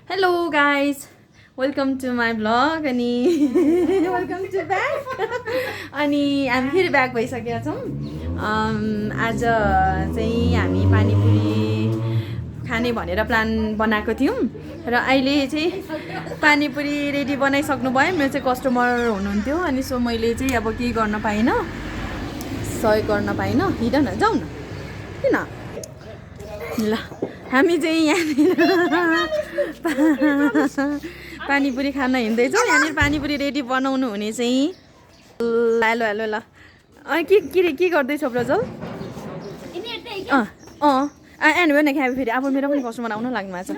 Hello guys, welcome to my vlog अनि welcome to back अनि हामी फेरि ब्याक भइसकेका छौँ। आज चाहिँ हामी पानीपुरी खाने भनेर प्लान बनाएको थियौँ र अहिले चाहिँ पानीपुरी रेडी बनाइसक्नु भयो। मेरो चाहिँ कस्टमर हुनुहुन्थ्यो अनि सो मैले चाहिँ अब केही गर्न पाइनँ, सहयोग गर्न पाइनँ। हिँड न, जाउँ न, किन ल हामी चाहिँ यहाँनिर पानीपुरी खान हिँड्दैछौँ। यहाँनिर पानीपुरी रेडी बनाउनु हुने चाहिँ हेलो हेलो ल के गर्दैछौ प्रजल? एन्ड भन क्याफे फेरि अब मेरो पनि कस्टमर आउन लाग्नु भएको छ।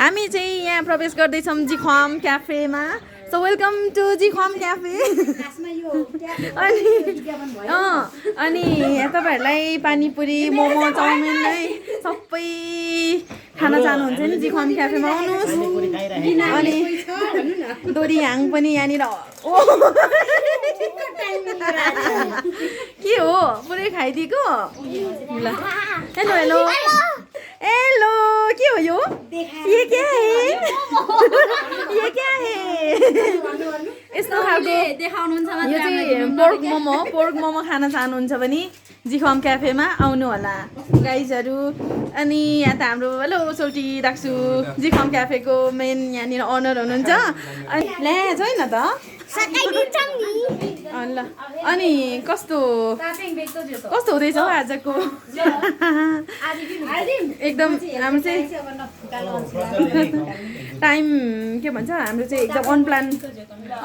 हामी चाहिँ यहाँ प्रवेश गर्दैछौँ जिख्वाम क्याफेमा। So welcome to Jikhwam cafe. अनि तपाईँहरूलाई पानीपुरी मोमो चाउमिन है सबै खाना चाहनुहुन्छ नि जिख्वाम क्याफेमा आउनुहोस्। अनि दोरीहाङ पनि यहाँनिर के हो पुरै खाइदिएको ल। हेलो हेलो हेलो के हो यो? ये क्या है? ये क्या है? यस्तो खालको यो चाहिँ पोर्क मोमो खान चाहनुहुन्छ भने जिख्वाम क्याफेमा आउनु होला गाइजहरू। अनि यहाँ त हाम्रो हेलो सोल्टी राख्छु जिख्वाम क्याफेको मेन यहाँनिर अनर हुनुहुन्छ। अनि ल्या छैन त ल। अनि कस्तो हुँदैछ हौ आजको? एकदम हाम्रो चाहिँ टाइम के भन्छ, हाम्रो चाहिँ एकदम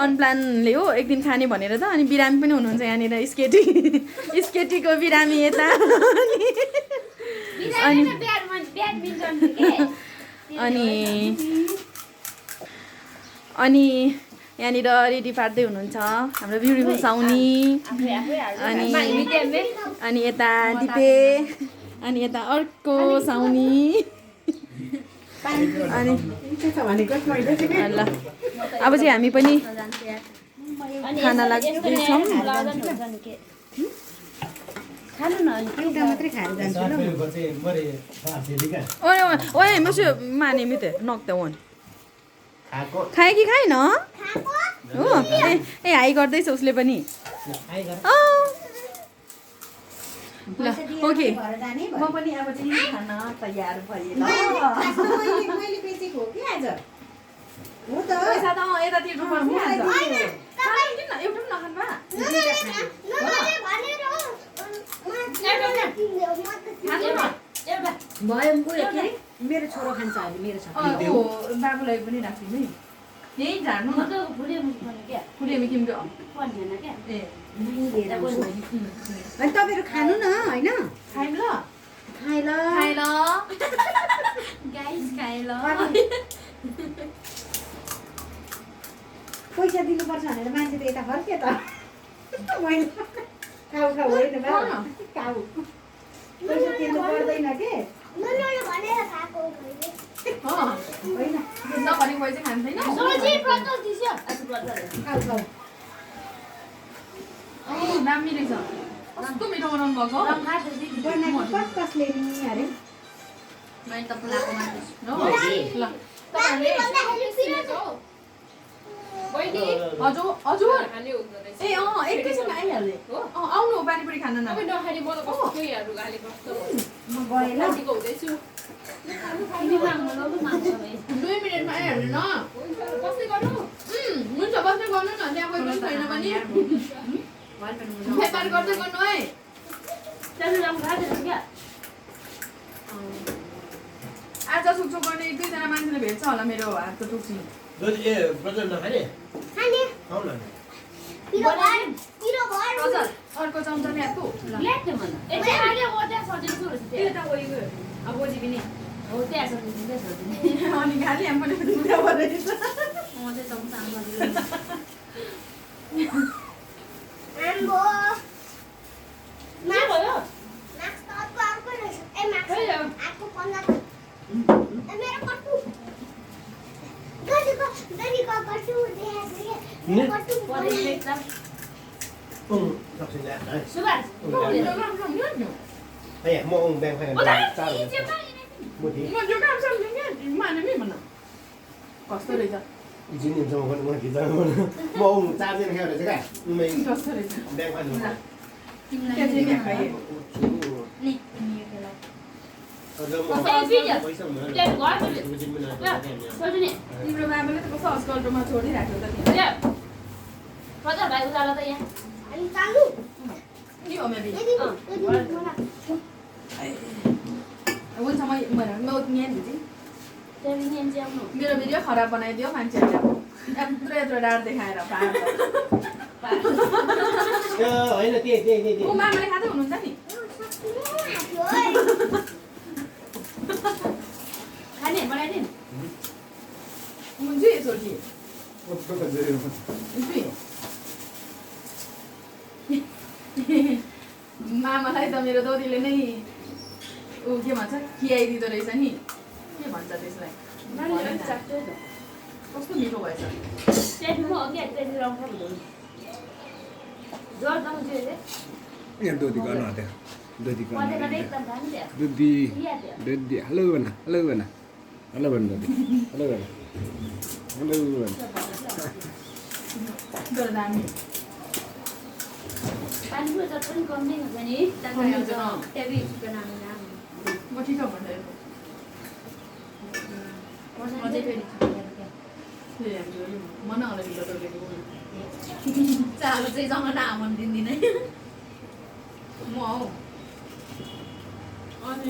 अनप्लानले हो एक दिन खाने भनेर त। अनि बिरामी पनि हुनुहुन्छ यहाँनिर, स्केटीको बिरामी यता। अनि यहाँनिर रेडी पार्दै हुनुहुन्छ हाम्रो ब्युटिफुल साउनी। अनि यता दिपे, अनि यता अर्को साउनी। अनि ल अब चाहिँ हामी पनि खाना लाग्दैछौँ। ओए monsieur माने मिते नक द वन खाए कि खाएन हो? ए हाई गर्दैछ उसले पनि। ल ओके म पनि अब चाहिँ खान तयार भएँ ल। पैसा त यता तिर्नुपर्छ नि आज। किन एउटा पनि नखानु भयो मेरो छोरो खान्छ अहिले, मेरो छोरो बाबुलाई पनि राखिदिनु है। यही झार्नु न फुलेमी किम्रो अनि तपाईँहरू खानु न होइन? खाइम ल खाइ ल पैसा दिनुपर्छ भनेर मान्छे त यता फर्के त खाउ होइन खाउ पैसा तिर्नु पर्दैन के नभनेको पैसा खान्छ दामी रहेछ। कस्तो मिठो बनाउनु भएको कसले नि अरे हजुर ए एकैछिनमा आइहाल्ने आउनु पानीपुरी खान न। म गएँ ल 2 मिनेटमा आइहाल्ने न। हुन्छ बस्दै गर्नु न, त्यहाँ कोही पनि छैन भने व्यापार गर्दै गर्नु है। आज सुक्छु गर्ने 1-2जना मान्छेले भेट्छ होला मेरो हातको टुक्सी। अर्को चम्चा ल्याएको अनि खालि हामी पनि Mo ông đang hay là sao rồi? Một tí. Mà chú cảm xong chứ nhá, mà nó bị mà nó. कस्तो रहेछ एकछिन हिँड्छौँ मलाई खिचाउनु म आउनु चार्जर खेर रहेछ क्या कस्तो रहेछ ब्यागमा त्यहाँ चाहिँ यहाँ खाएँ तिम्रो बाबाले त कस्तो अस्कल्टोमा छोडिराख्यो त के हो मेबी हुन्छ म यहाँ दिन्छु मेरो भिडियो खराब बनाइदियो मान्छेहरूले यत्रो यत्रो डाँड देखाएर होइन त्यही ऊ मामाले खाँदै हुनुहुन्छ नि खाने बनाइदिनु हुन्छ सोची मामालाई त मेरो दोरीले नै ऊ के भन्छ खियाइदिँदो रहेछ नि के भन्छ त्यसलाई कस्तो मिठो भएछ यहाँ दुधी गर्नु आँट्यो दुधी दुधी दुधी हेलो भन हेलो भन हेलो भन दुधी हेलो भन हेलो भन दामी म ठिक चालो चाहिँ जमाना आमन दिँदिन म हौ अनि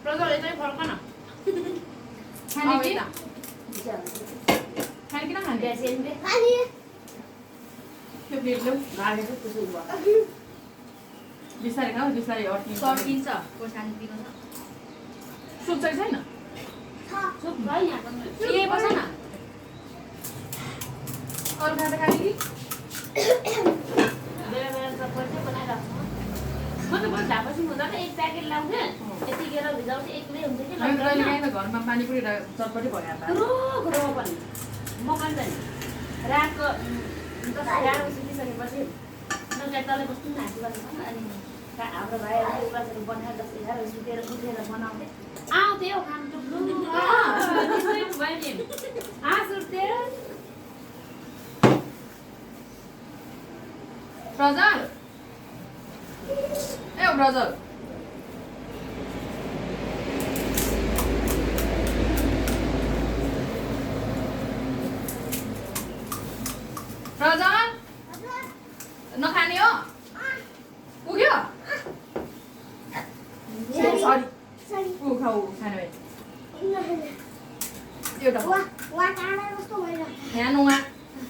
प्रजाले चाहिँ फर्क न खाने कि नखाने त्यो प्लेट ल्याउ बिस्तारै खाऊ बिस्तारै अट्किन्छ सर्किन्छ खोर्सानी पिरो सुप चाहिँ छैन पिए बस न अरू खाँदा खाने कि हामी कहिले काहीँ त घरमा पानीपुरी र चटपटी भयो रातको 10-11 सुतिसकेपछि तल बस्नु हाँसिरहेको अनि हाम्रो भाइहरू बसेर बनाएर 10-11 सुतेर उठेर बनाउँदै आउँथ्यो हौ खानु टुक्लु सुत्थ्यो प्रजल ए प्रजल प्रजल नखाने हो पुग्यो सरी ऊ खाऊ खाने भए एउटा यहाँ नुवा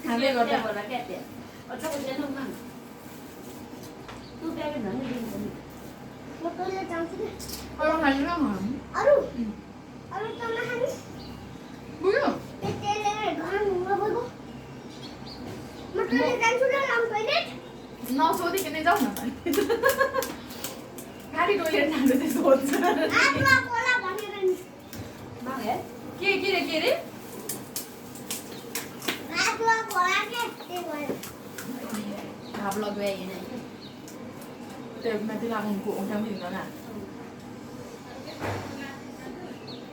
खाँदै गर्दा होला क्या त्यहाँ अच्छा बुझेन न तू प्याकेट भन्ने दिन्छ नि अरू खाने न पुग्यो नसोधिकन जाऊ न खाली टोइलेट जानु चाहिँ सोध्छ के रे भाव लगवाए नहीं तो मैं तो लागू उनको उनका भी ना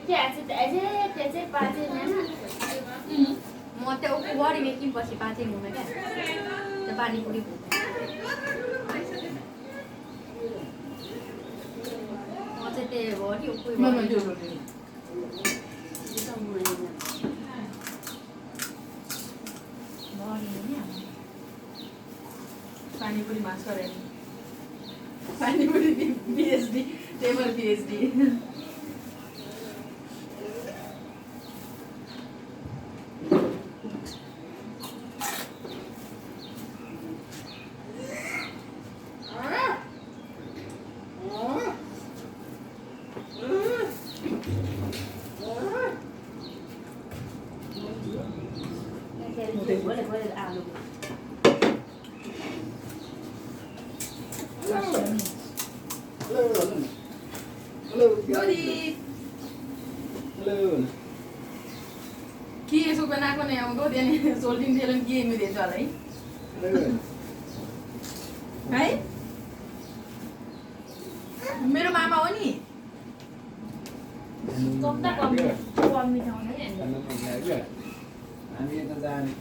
त्याचे पाचे ना म त्यो बडी मेकिङ पछि पाँचै हुँदैन क्या त्यो पानीपुरी म चाहिँ त्यही हो नि उखु पानीपुरी मास्टर है पानीपुरी PhD टेबल PhD के यसो बनाएको नै अब गोदिया नि सोल्टिङ टेलन के मिलेछ होला है है मेरो मामा हो नि कम त कम मिठाउने नि हामी यता जाने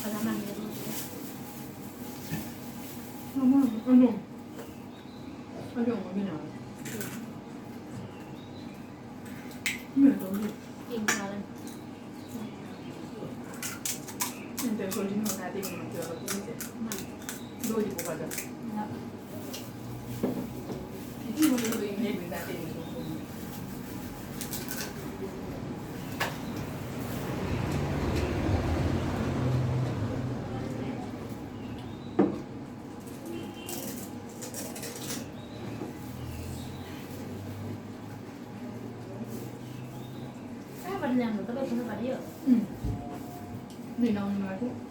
होला माग्नेกินข้าวเลย 근데 솔직히 나한테 이거 들어가지고 너 이거 가자. 이거도 이제 나한테 이거.วันแรงหนูก็ไปซื้อมาเยอะ 네 나오는 말고.